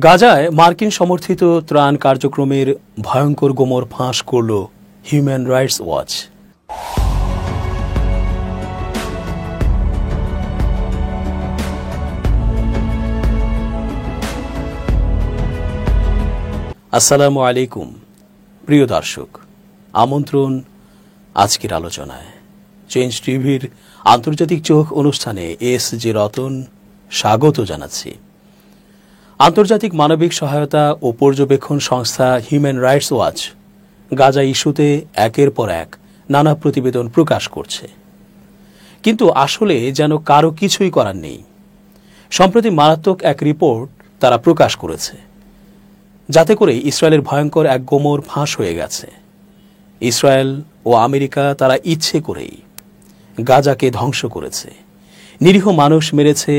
গাজায় মার্কিন সমর্থিত ত্রাণ কার্যক্রমের ভয়ঙ্কর গোমর ফাঁস করল হিউম্যান রাইটস ওয়াচ। আসসালামু আলাইকুম প্রিয় দর্শক, আমন্ত্রণ আজকের আলোচনায়। চেঞ্জ টিভির আন্তর্জাতিক চোখ অনুষ্ঠানে এস.জে. রতন স্বাগত জানাচ্ছি। আন্তর্জাতিক মানবিক সহায়তা ও পর্যবেক্ষণ সংস্থা হিউম্যান রাইটস ওয়াচ গাজা ইস্যুতে একের পর এক নানা প্রতিবেদন প্রকাশ করছে, কিন্তু আসলে যেন কারো কিছুই করার নেই। সম্প্রতি মারাত্মক এক রিপোর্ট তারা প্রকাশ করেছে, যাতে করে ইসরায়েলের ভয়ঙ্কর এক গোমর ফাঁস হয়ে গেছে। ইসরায়েল ও আমেরিকা তারা ইচ্ছে করেই গাজাকে ধ্বংস করেছে, নিরীহ মানুষ মেরেছে।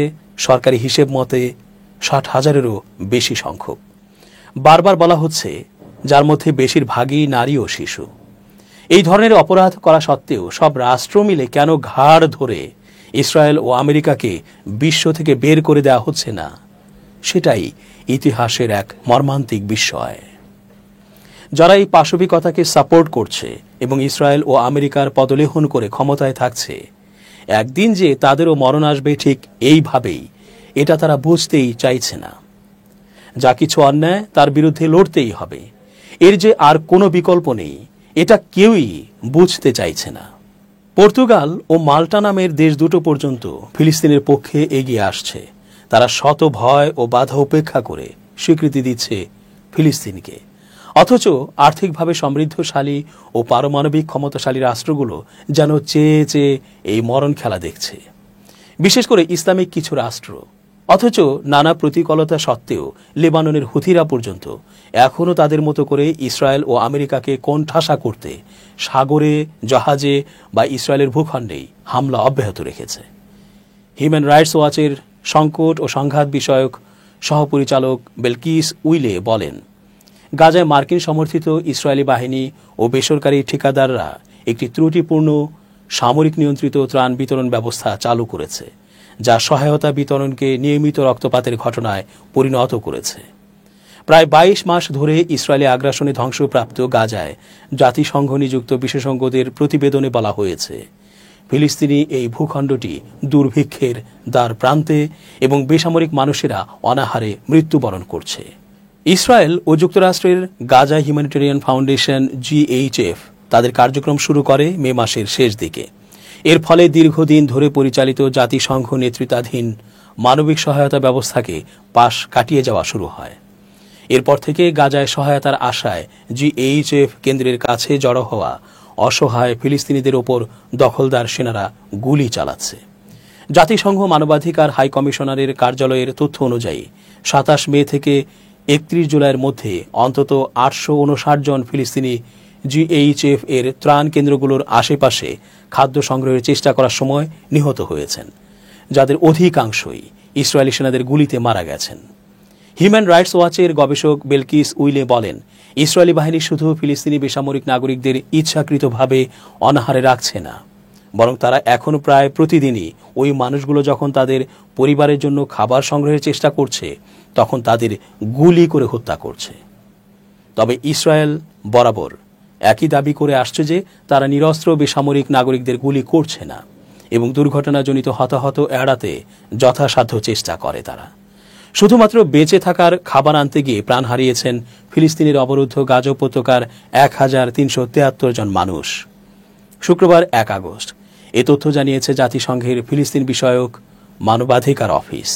সরকারি হিসেব মতে 60,000-এরও বেশি সংখ্যক। বারবার বলা হচ্ছে, যার মধ্যে বেশিরভাগই নারী ও শিশু। এই ধরনের অপরাধ করা সত্ত্বেও সব রাষ্ট্র মিলে কেন ঘাড় ধরে ইসরায়েল ও আমেরিকাকে বিশ্ব থেকে বের করে দেওয়া হচ্ছে না, সেটাই ইতিহাসের এক মর্মান্তিক বিস্ময়। যারা এই পাশবিকতাকে সাপোর্ট করছে এবং ইসরায়েল ও আমেরিকার পদলেহন করে ক্ষমতায় থাকছে, একদিন যে তাদেরও মরণ আসবে ঠিক এইভাবেই, এটা তারা বুঝতেই চাইছে না। যা কিছু অন্যায় তার বিরুদ্ধে লড়তেই হবে, এর যে আর কোনো বিকল্প নেই, এটা কেউই বুঝতে চাইছে না। পর্তুগাল ও মাল্টা নামের দেশ দুটো পর্যন্ত ফিলিস্তিনের পক্ষে এগিয়ে আসছে। তারা শত ভয় ও বাধা উপেক্ষা করে স্বীকৃতি দিচ্ছে ফিলিস্তিনকে। অথচ আর্থিকভাবে সমৃদ্ধশালী ও পারমাণবিক ক্ষমতাশালী রাষ্ট্রগুলো যেন চেয়ে চেয়ে এই মরণ খেলা দেখছে, বিশেষ করে ইসলামিক কিছু রাষ্ট্র। অথচ নানা প্রতিকূলতা সত্ত্বেও লেবাননের হুথিরা পর্যন্ত এখনও তাদের মতো করে ইসরায়েল ও আমেরিকাকে কোণঠাসা করতে সাগরে, জাহাজে বা ইসরায়েলের ভূখণ্ডেই হামলা অব্যাহত রেখেছে। হিউম্যান রাইটস ওয়াচের সংকট ও সংঘাত বিষয়ক সহপরিচালক বেলকিস উইলে বলেন, গাজায় মার্কিন সমর্থিত ইসরায়েলি বাহিনী ও বেসরকারি ঠিকাদাররা একটি ত্রুটিপূর্ণ সামরিক নিয়ন্ত্রিত ত্রাণ বিতরণ ব্যবস্থা চালু করেছে, যা সহায়তা বিতরণকে নিয়মিত রক্তপাতের ঘটনায় পরিণত করেছে। প্রায় 22 মাস ধরে ইসরায়েলি আগ্রাসনে ধ্বংসপ্রাপ্ত গাজায় জাতিসংঘ নিযুক্ত বিশেষজ্ঞদের প্রতিবেদনে বলা হয়েছে, ফিলিস্তিনি এই ভূখণ্ডটি দুর্ভিক্ষের দ্বার প্রান্তে এবং বেসামরিক মানুষেরা অনাহারে মৃত্যুবরণ করছে। ইসরায়েল ও যুক্তরাষ্ট্রের গাজা হিউম্যানিটেরিয়ান ফাউন্ডেশন GHF তাদের কার্যক্রম শুরু করে মে মাসের শেষ দিকে। এর ফলে দীর্ঘদিন ধরে পরিচালিত জাতিসংঘ নেতৃত্বাধীন মানবিক সহায়তা ব্যবস্থাকে পাশ কাটিয়ে যাওয়া শুরু হয়। এরপর থেকে গাজায় সহায়তার আশায় GHF কেন্দ্রের কাছে জড়ো হওয়া অসহায় ফিলিস্তিনিদের ওপর দখলদার সেনারা গুলি চালাচ্ছে। জাতিসংঘ মানবাধিকার হাই কমিশনারের কার্যালয়ের তথ্য অনুযায়ী 27 মে থেকে 31 জুলাইয়ের মধ্যে অন্তত 859 জন ফিলিস্তিনি GHF এর ত্রাণ কেন্দ্রগুলোর আশেপাশে খাদ্য সংগ্রহের চেষ্টা করার সময় নিহত হয়েছেন, যাদের অধিকাংশই ইসরায়েলি সেনাদের গুলিতে মারা গেছেন। হিউম্যান রাইটস ওয়াচের গবেষক বেলকিস উইলে বলেন, ইসরায়েলি বাহিনী শুধু ফিলিস্তিনি বেসামরিক নাগরিকদের ইচ্ছাকৃতভাবে অনাহারে রাখছে না, বরং তারা এখনও প্রায় প্রতিদিনই ওই মানুষগুলো যখন তাদের পরিবারের জন্য খাবার সংগ্রহের চেষ্টা করছে, তখন তাদের গুলি করে হত্যা করছে। তবে ইসরায়েল বরাবর একই দাবি করে আসছে যে তারা নিরস্ত্র বেসামরিক নাগরিকদের গুলি করছে না এবং দুর্ঘটনাজনিত হতাহত এড়াতে যথাসাধ্য চেষ্টা করে। তারা শুধুমাত্র বেঁচে থাকার খাবার আনতে গিয়ে প্রাণ হারিয়েছেন ফিলিস্তিনের অবরুদ্ধ গাজা উপত্যকার 1373 জন মানুষ। শুক্রবার 1 আগস্ট এ তথ্য জানিয়েছে জাতিসংঘের ফিলিস্তিন বিষয়ক মানবাধিকার অফিস।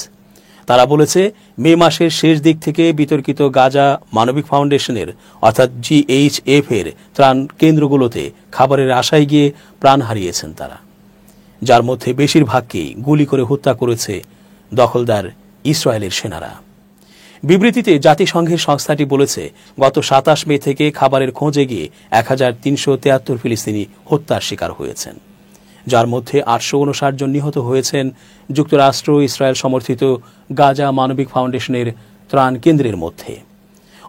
তারা বলেছে, মে মাসের শেষ দিক থেকে বিতর্কিত গাজা মানবিক ফাউন্ডেশনের অর্থাৎ GHF এর ত্রাণ কেন্দ্রগুলোতে খাবারের আশায় গিয়ে প্রাণ হারিয়েছেন তারা, যার মধ্যে বেশিরভাগকেই গুলি করে হত্যা করেছে দখলদার ইসরায়েলের সেনারা। বিবৃতিতে জাতিসংঘের সংস্থাটি বলেছে, গত 27 মে থেকে খাবারের খোঁজে গিয়ে 1373 ফিলিস্তিনি হত্যার শিকার হয়েছেন, যার মধ্যে 859 জন নিহত হয়েছেন যুক্তরাষ্ট্র ইসরায়েল সমর্থিত গাজা মানবিক ফাউন্ডেশনের ত্রাণ কেন্দ্রের মধ্যে।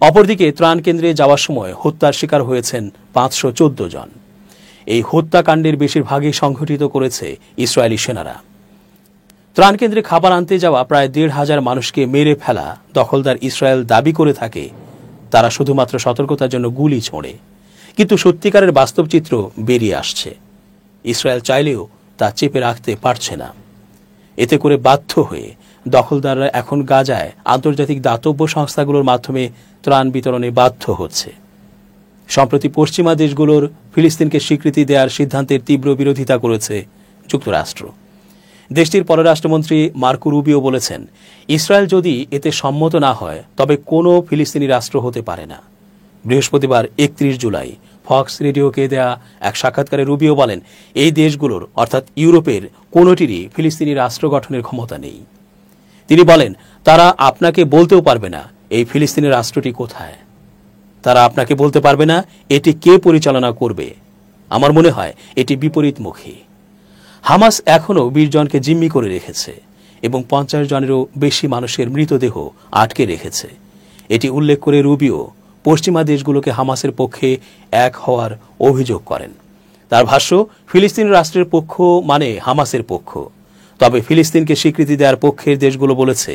অপরদিকে ত্রাণ কেন্দ্রে যাওয়ার সময় হত্যার শিকার হয়েছেন 514 জন। এই হত্যাকাণ্ডের বেশিরভাগই সংঘটিত করেছে ইসরায়েলি সেনারা। ত্রাণ কেন্দ্রে খাবার আনতে যাওয়া প্রায় ১,৫০০ মানুষকে মেরে ফেলা দখলদার ইসরায়েল দাবি করে থাকে তারা শুধুমাত্র সতর্কতার জন্য গুলি ছোঁড়ে, কিন্তু সত্যিকারের বাস্তব চিত্র বেরিয়ে আসছে। ইসরায়েল চাইলেও তা চেপে রাখতে পারছে না। এতে করে বাধ্য হয়ে দখলদাররা এখন গাজায় আন্তর্জাতিক দাতব্য সংস্থাগুলোর মাধ্যমে ত্রাণ বিতরণে বাধ্য হচ্ছে। সম্প্রতি পশ্চিমা দেশগুলোর ফিলিস্তিনকে স্বীকৃতি দেওয়ার সিদ্ধান্তের তীব্র বিরোধিতা করেছে যুক্তরাষ্ট্র। দেশটির পররাষ্ট্রমন্ত্রী মার্কো রুবিও বলেছেন, ইসরায়েল যদি এতে সম্মত না হয় তবে কোনো ফিলিস্তিনি রাষ্ট্র হতে পারে না। বৃহস্পতিবার ৩১ জুলাই ফক্স রেডিওকে দেয়া এক সাক্ষাৎকারে রুবিও বলেন, এই দেশগুলোর অর্থাৎ ইউরোপের কোনোটিরই ফিলিস্তিনি রাষ্ট্র গঠনের ক্ষমতা নেই। তিনি বলেন, তারা আপনাকে বলতেও পারবে না এই ফিলিস্তিনি রাষ্ট্রটি কোথায়। তারা আপনাকে বলতে পারবে না এটি কে পরিচালনা করবে। আমার মনে হয় এটি বিপরীতমুখী। হামাস এখনও ২০ জনকে জিম্মি করে রেখেছে এবং ৫০ জনেরও বেশি মানুষের মৃতদেহ আটকে রেখেছে। এটি উল্লেখ করে রুবিও পশ্চিমা দেশগুলোকে হামাসের পক্ষে এক হওয়ার অভিযোগ করেন। তার ভাষ্য, ফিলিস্তিন রাষ্ট্রের পক্ষ মানে হামাসের পক্ষ। তবে ফিলিস্তিনকে স্বীকৃতি দেওয়ার পক্ষের দেশগুলো বলেছে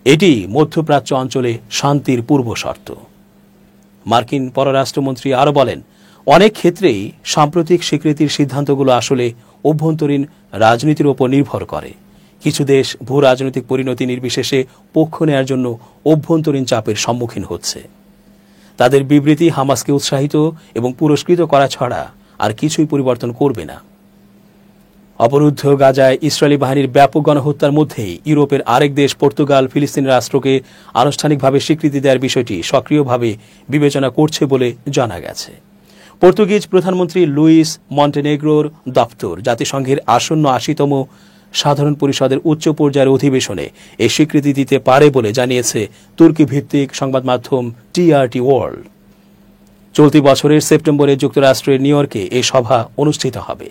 এটি মধ্যপ্রাচ্য অঞ্চলে শান্তির পূর্ব শর্ত। মার্কিন পররাষ্ট্রমন্ত্রী আরও বলেন, অনেক ক্ষেত্রেই সাম্প্রতিক স্বীকৃতির সিদ্ধান্তগুলো আসলে অভ্যন্তরীণ রাজনীতির ওপর নির্ভর করে। কিছু দেশ ভূ রাজনৈতিক পরিণতি নির্বিশেষে পক্ষ নেয়ার জন্য অভ্যন্তরীণ চাপের সম্মুখীন হচ্ছে। তাদের বিবৃতি হামাসকে উৎসাহিত এবং পুরস্কৃত করা ছাড়া আর কিছুই পরিবর্তন করবে না। অবরুদ্ধ গাজায় ইসরায়েলি বাহিনীর ব্যাপক গণহত্যার মধ্যেই ইউরোপের আরেক দেশ পর্তুগাল ফিলিস্তিন রাষ্ট্রকে আনুষ্ঠানিকভাবে স্বীকৃতি দেওয়ার বিষয়টি সক্রিয়ভাবে বিবেচনা করছে বলে জানা গেছে। পর্তুগিজ প্রধানমন্ত্রী লুইস মন্টেনেগ্রোর দপ্তর জাতিসংঘের আসন্ন ৮০তম সাধারণ পরিষদের উচ্চ পর্যায়ের অধিবেশনে এই স্বীকৃতি দিতে পারে বলে জানিয়েছে তুর্কি ভিত্তিক সংবাদ মাধ্যম টিআরটি ওয়ার্ল্ড। চলতি বছরের সেপ্টেম্বরে যুক্তরাষ্ট্রের নিউ ইয়র্কে এই সভা অনুষ্ঠিত হবে।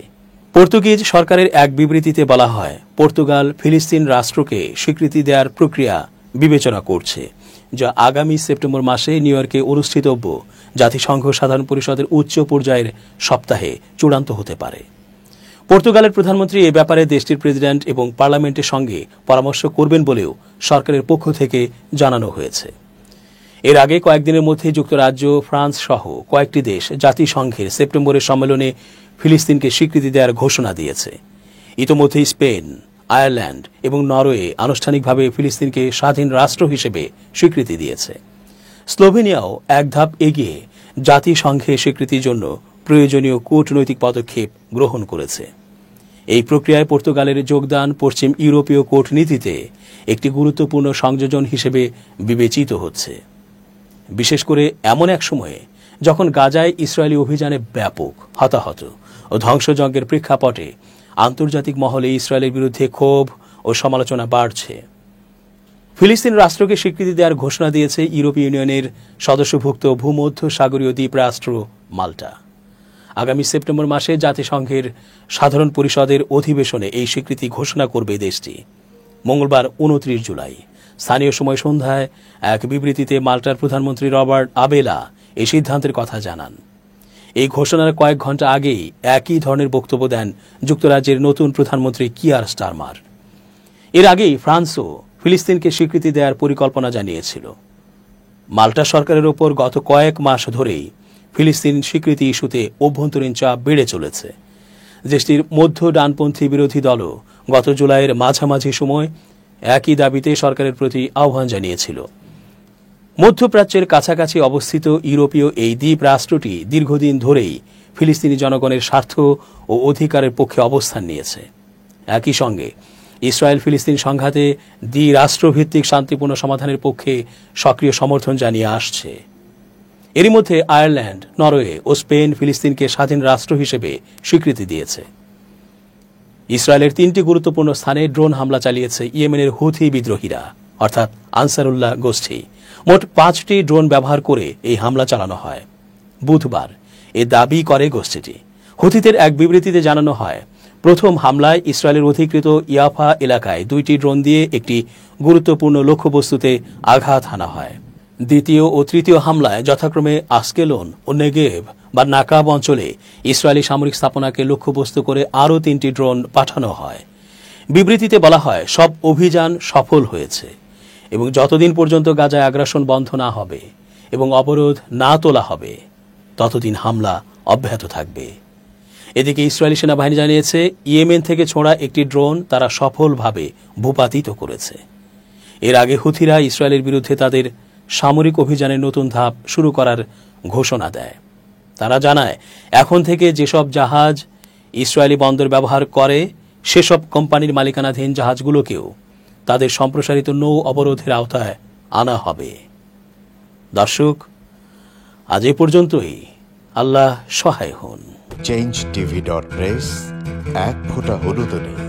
পর্তুগিজ সরকারের এক বিবৃতিতে বলা হয়, পর্তুগাল ফিলিস্তিন রাষ্ট্রকে স্বীকৃতি দেওয়ার প্রক্রিয়া বিবেচনা করছে, যা আগামী সেপ্টেম্বর মাসে নিউ ইয়র্কে অনুষ্ঠিতব্য জাতিসংঘ সাধারণ পরিষদের উচ্চ পর্যায়ের সপ্তাহে চূড়ান্ত হতে পারে। পর্তুগালের প্রধানমন্ত্রী এ ব্যাপারে দেশটির প্রেসিডেন্ট এবং পার্লামেন্টের সঙ্গে পরামর্শ করবেন বলেও সরকারের পক্ষ থেকে জানানো হয়েছে। এর আগে কয়েকদিনের মধ্যে যুক্তরাজ্য, ফ্রান্স সহ কয়েকটি দেশ জাতিসংঘের সেপ্টেম্বরের সম্মেলনে ফিলিস্তিনকে স্বীকৃতি দেওয়ার ঘোষণা দিয়েছে। ইতোমধ্যেই স্পেন, আয়ারল্যান্ড এবং নরওয়ে আনুষ্ঠানিকভাবে ফিলিস্তিনকে স্বাধীন রাষ্ট্র হিসেবে স্বীকৃতি দিয়েছে। স্লোভেনিয়াও এক ধাপ এগিয়ে জাতিসংঘে স্বীকৃতির জন্য প্রয়োজনীয় কূটনৈতিক পদক্ষেপ গ্রহণ করেছে। এই প্রক্রিয়ায় পর্তুগালের যোগদান পশ্চিম ইউরোপীয় কূটনীতিতে একটি গুরুত্বপূর্ণ সংযোজন হিসেবে বিবেচিত হচ্ছে, বিশেষ করে এমন এক সময়ে যখন গাজায় ইসরায়েলি অভিযানে ব্যাপক হতাহত ও ধ্বংসযজ্ঞের প্রেক্ষাপটে আন্তর্জাতিক মহলে ইসরায়েলের বিরুদ্ধে ক্ষোভ ও সমালোচনা বাড়ছে। ফিলিস্তিন রাষ্ট্রকে স্বীকৃতি দেওয়ার ঘোষণা দিয়েছে ইউরোপীয় ইউনিয়নের সদস্যভুক্ত ভূমধ্য সাগরীয় দ্বীপ রাষ্ট্র মাল্টা। আগামী সেপ্টেম্বর মাসে জাতিসংঘের সাধারণ পরিষদের অধিবেশনে এই স্বীকৃতি ঘোষণা করবে দেশটি। মঙ্গলবার ২৯ জুলাই স্থানীয় সময় সন্ধ্যায় এক বিবৃতিতে মাল্টার প্রধানমন্ত্রী রবার্ট আবেলা এই সিদ্ধান্তের কথা জানান। এই ঘোষণার কয়েক ঘণ্টা আগেই একই ধরনের বক্তব্য দেন যুক্তরাজ্যের নতুন প্রধানমন্ত্রী কিয়ার স্টারমার। এর আগেই ফ্রান্সও ফিলিস্তিনকে স্বীকৃতি দেওয়ার পরিকল্পনা জানিয়েছিল। মাল্টা সরকারের ওপর গত কয়েক মাস ধরেই ফিলিস্তিন স্বীকৃতি ইস্যুতে অভ্যন্তরীণ চাপ বেড়ে চলেছে। দেশটির মধ্য ডানপন্থী বিরোধী দলও গত জুলাইয়ের মাঝামাঝি সময় একই দাবিতে সরকারের প্রতি আহ্বান জানিয়েছিল। মধ্যপ্রাচ্যের কাছাকাছি অবস্থিত ইউরোপীয় এই দ্বীপ রাষ্ট্রটি দীর্ঘদিন ধরেই ফিলিস্তিনি জনগণের স্বার্থ ও অধিকারের পক্ষে অবস্থান নিয়েছে। একই সঙ্গে ইসরায়েল ফিলিস্তিন সংঘাতে দ্বিরাষ্ট্রভিত্তিক শান্তিপূর্ণ সমাধানের পক্ষে সক্রিয় সমর্থন জানিয়ে আসছে। এরই মধ্যে আয়ারল্যান্ড, নরওয়ে ও স্পেন ফিলিস্তিনকে স্বাধীন রাষ্ট্র হিসেবে স্বীকৃতি দিয়েছে। ইসরায়েলের ৩টি গুরুত্বপূর্ণ স্থানে ড্রোন হামলা চালিয়েছে ইয়েমেনের হুথি বিদ্রোহীরা অর্থাৎ আনসারুল্লাহ গোষ্ঠী। মোট ৫টি ড্রোন ব্যবহার করে এই হামলা চালানো হয়। বুধবার এ দাবি করে গোষ্ঠীটি। হুথিদের এক বিবৃতিতে জানানো হয়, প্রথম হামলায় ইসরায়েলের অধিকৃত ইয়াফা এলাকায় ২টি ড্রোন দিয়ে একটি গুরুত্বপূর্ণ লক্ষ্যবস্তুতে আঘাত হানা হয়। দ্বিতীয় ও তৃতীয় হামলায় যথাক্রমে আসকেলন ও নেগেভ বা নাকাব অঞ্চলে ইসরায়েলি সামরিক স্থাপনাকে লক্ষ্যবস্তু করে আরও ৩টি ড্রোন পাঠানো হয়। বিবৃতিতে বলা হয়, সব অভিযান সফল হয়েছে এবং যতদিন পর্যন্ত গাজায় আগ্রাসন বন্ধ না হবে এবং অবরোধ না তোলা হবে ততদিন হামলা অব্যাহত থাকবে। এদিকে ইসরায়েলি সেনাবাহিনী জানিয়েছে, ইয়েমেন থেকে ছোঁড়া একটি ড্রোন তারা সফলভাবে ভূপাতিত করেছে। এর আগে হুথিরা ইসরায়েলের বিরুদ্ধে তাদের সামরিক অভিযানের নতুন ধাপ শুরু করার ঘোষণা দেয়। তারা জানায়, এখন থেকে যেসব জাহাজ ইসরায়েলি বন্দর ব্যবহার করে সেসব কোম্পানির মালিকানাধীন জাহাজগুলোকেও তাদের সম্প্রসারিত নৌ অবরোধের আওতায় আনা হবে। দর্শক, আজ এ পর্যন্তই। আল্লাহ সহায় হন। changetv.press, এক ফোঁটা হলুদ নেই।